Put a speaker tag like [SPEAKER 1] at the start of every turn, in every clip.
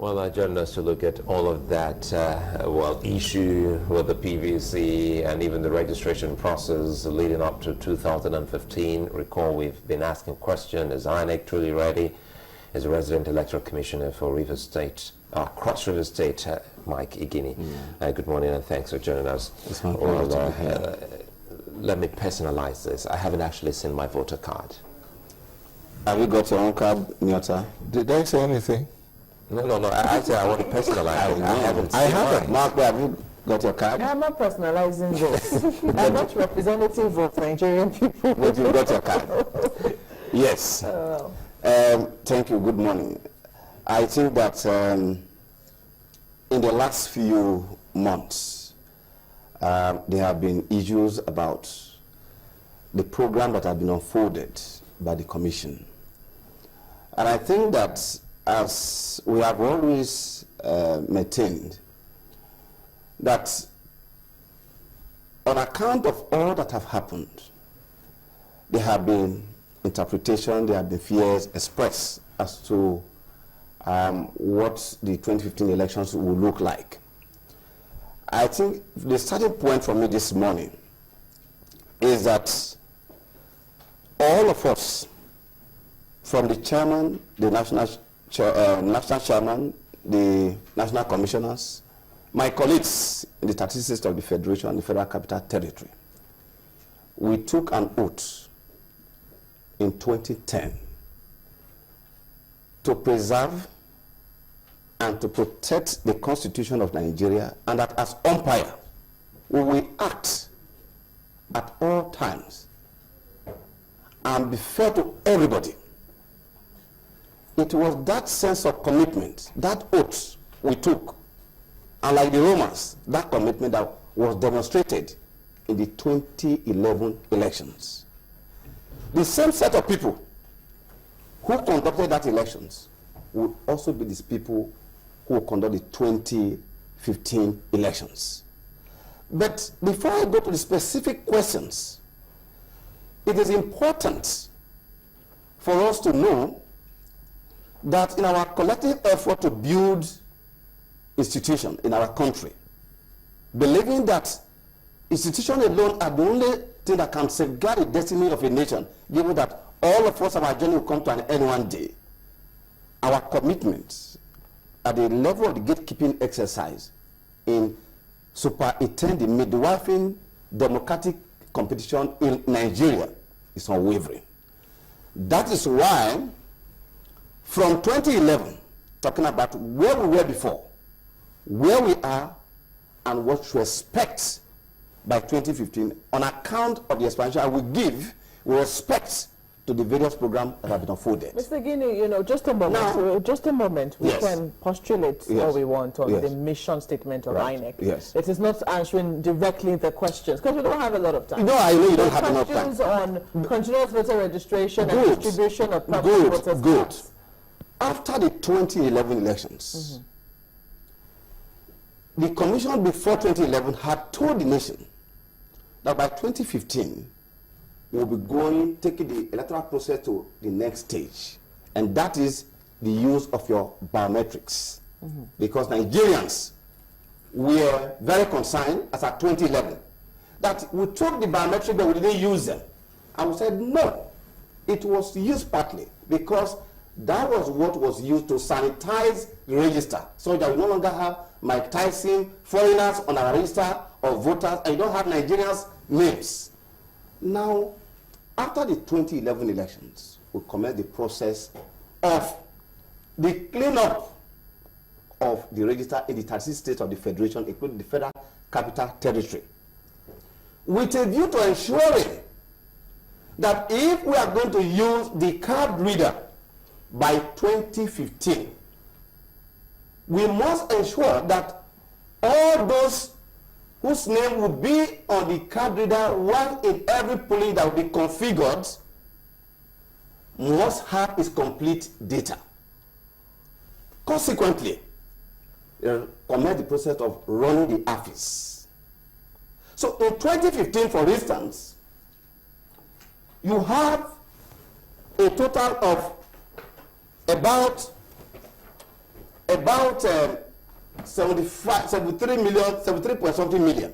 [SPEAKER 1] Well, I joined us to look at all of that, issue with the PVC and even the registration process leading up to 2015. Recall, we've been asking questions, is INEC truly ready? Is the resident electoral commissioner for Rivers State, Cross River State, Mike Igini. Good morning and thanks for joining us. Let me personalize this. I haven't actually seen my voter card.
[SPEAKER 2] Have you got your own card, Nyota?
[SPEAKER 3] Did I say anything?
[SPEAKER 1] No. I said I want to personalize it.
[SPEAKER 2] I haven't. Mark, have you got your card?
[SPEAKER 4] I'm not personalizing votes. I'm not representative of Nigerian people.
[SPEAKER 2] But you got your card. Yes. Thank you. Good morning. I think that in the last few months, there have been issues about the program that have been unfolded by the Commission. And I think that, as we have always maintained, that on account of all that have happened, there have been interpretation, there have been fears expressed as to what the 2015 elections will look like. I think the starting point for me this morning is that all of us, from the chairman, the national chairman, the national commissioners, my colleagues in the 36th of the Federation and the Federal Capital Territory, we took an oath in 2010 to preserve and to protect the Constitution of Nigeria, and that as umpire, we will act at all times and be fair to everybody. It was that sense of commitment, that oath we took, and like the Romans, that commitment that was demonstrated in the 2011 elections. The same set of people who conducted that elections will also be these people who will conduct the 2015 elections. But before I go to the specific questions, it is important for us to know that in our collective effort to build institutions in our country, believing that institutions alone are the only thing that can safeguard the destiny of a nation, given that all of us, our journey will come to an end one day, our commitment at the level of the gatekeeping exercise in superintending the midwifing democratic competition in Nigeria is unwavering. That is why, from 2011, talking about where we were before, where we are, and what to expect by 2015, on account of the expansion I will give with respect to the various programs that have been unfolded.
[SPEAKER 4] Mr. Igini, just a moment. We can postulate what we want on the mission statement of INEC.
[SPEAKER 2] Yes.
[SPEAKER 4] It is not answering directly the questions, because we don't have a lot of time.
[SPEAKER 2] No, I know you don't have enough time.
[SPEAKER 4] Questions on continuous voter registration and distribution of public voters.
[SPEAKER 2] Good. After the 2011 elections, the Commission before 2011 had told the nation that by 2015, we'll be taking the electoral process to the next stage. And that is the use of your biometrics. Because Nigerians were very concerned, as at 2011, that we took the biometrics but we didn't use them. And we said, no, it was used partly because that was what was used to sanitize the register, so that we no longer have Mike Tyson, foreigners on our register of voters, and you don't have Nigerians' names. Now, after the 2011 elections, we commenced the process of the cleanup of the register in the 36 states of the Federation, including the Federal Capital Territory, with a view to ensuring that if we are going to use the card reader by 2015, we must ensure that all those whose name would be on the card reader, one in every polling that will be configured, must have its complete data. Consequently, commence the process of running the office. So in 2015, for instance, you have a total of about about 73 point something million.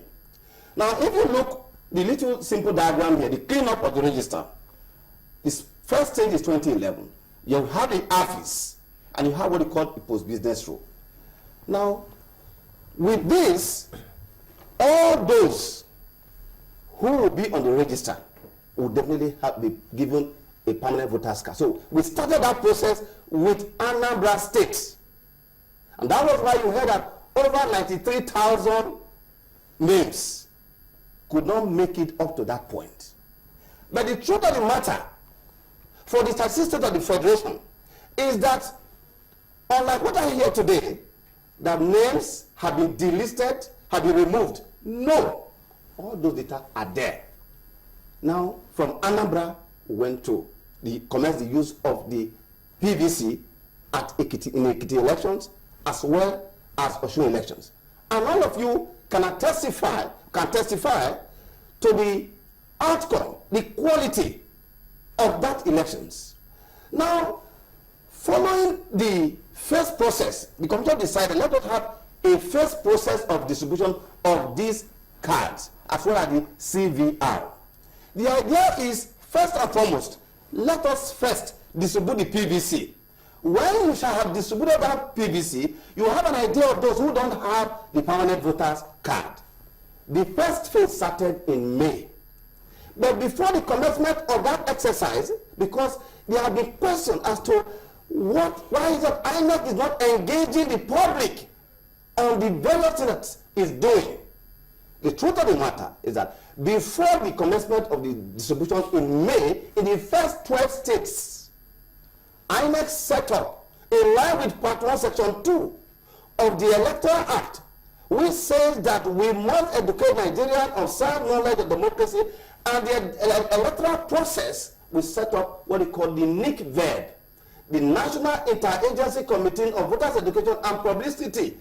[SPEAKER 2] Now, if you look the little simple diagram here, the cleanup of the register, this first stage is 2011. You have the office, and you have what you call the post-business rule. Now, with this, all those who will be on the register will definitely be given a permanent voter's card. So we started that process with Anambra State. And that was why you heard that over 93,000 names could not make it up to that point. But the truth of the matter, for the statistics of the Federation, is that unlike what I hear today, that names have been delisted, have been removed. No, all those data are there. Now, from Anambra, we went to commence the use of the PVC at Ekiti, in Ekiti elections, as well as Osun elections. And all of you can testify to the outcome, the quality of that elections. Now, following the first process, the commission decided let us have a first process of distribution of these cards, as well as the CVR. The idea is, first and foremost, let us first distribute the PVC. When you shall have distributed that PVC, you have an idea of those who don't have the permanent voters card. The first phase started in May. But before the commencement of that exercise, because there have been questions as to why is it INEC is not engaging the public on the various things that it's doing. The truth of the matter is that before the commencement of the distribution in May, in the first 12 states, INEC set up, in line with Part 1, Section 2 of the Electoral Act, which says that we must educate Nigerians on sound knowledge of democracy, and the electoral process will set up what they call the NIC-VEB, the National Interagency Committee of Voters Education and Publicity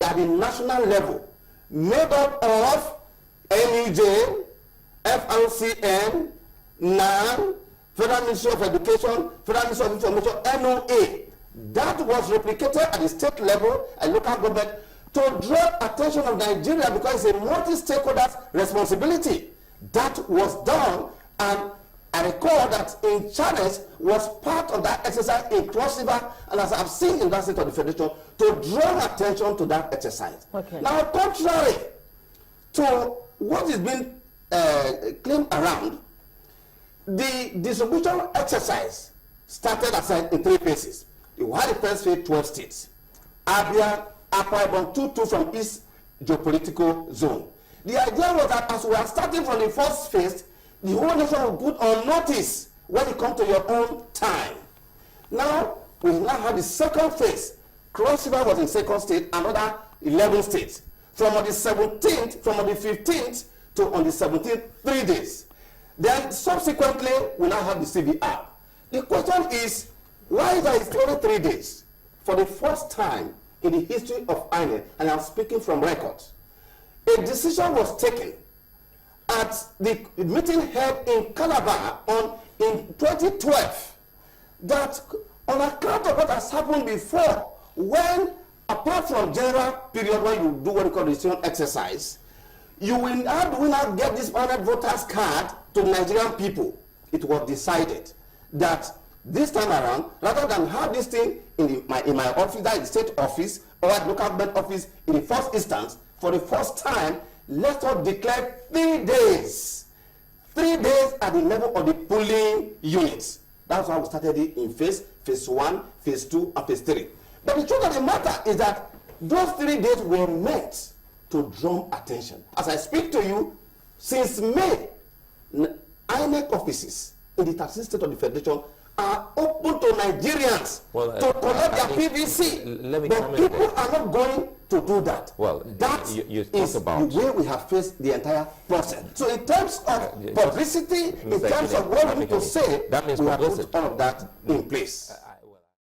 [SPEAKER 2] at the national level, made up of NUJ, FRCN, NAN, Federal Ministry of Education, Federal Ministry of Information, NOA. That was replicated at the state level and local government to draw attention of Nigeria, because it's a multi-stakeholders responsibility. That was done, and I recall that in Challenge was part of that exercise in Cross River, and as I've seen in that state of the Federation, to draw attention to that exercise. Okay. Now, contrary to what is being claimed around, the distribution exercise started aside in 3 phases. You had the first phase, 12 states. Abia, Akwa Ibom, 2 from East geopolitical zone. The idea was that as we are starting from the first phase, the whole nation will put on notice when it comes to your own time. Now, we now have the second phase. Cross River was in second state, another 11 states. From on the 17th, from on the 15th to on the 17th, 3 days. Then subsequently, we now have the CVR. The question is, why is that it's only 3 days? For the first time in the history of INEC, and I'm speaking from record, a decision was taken at the meeting held in Calabar in 2012 that on account of what has happened before, when apart from general period when you do what you call the registration exercise, you will not get this permanent voters card to Nigerian people. It was decided that this time around, rather than have this thing in my office, that is the state office, or at local government office in the first instance, for the first time, let us declare 3 days. 3 days at the level of the polling units. That's why we started it in phase 1, phase 2, and phase 3. But the truth of the matter is that those 3 days were meant to draw attention. As I speak to you, since May, INEC offices in the 13th state of the Federation are open to Nigerians to collect their PVC. But people are not going to do that. Well, that you is the way we have faced the entire process. So in terms of publicity, in terms of what we need to say,
[SPEAKER 1] that means
[SPEAKER 2] we have put all of that in place.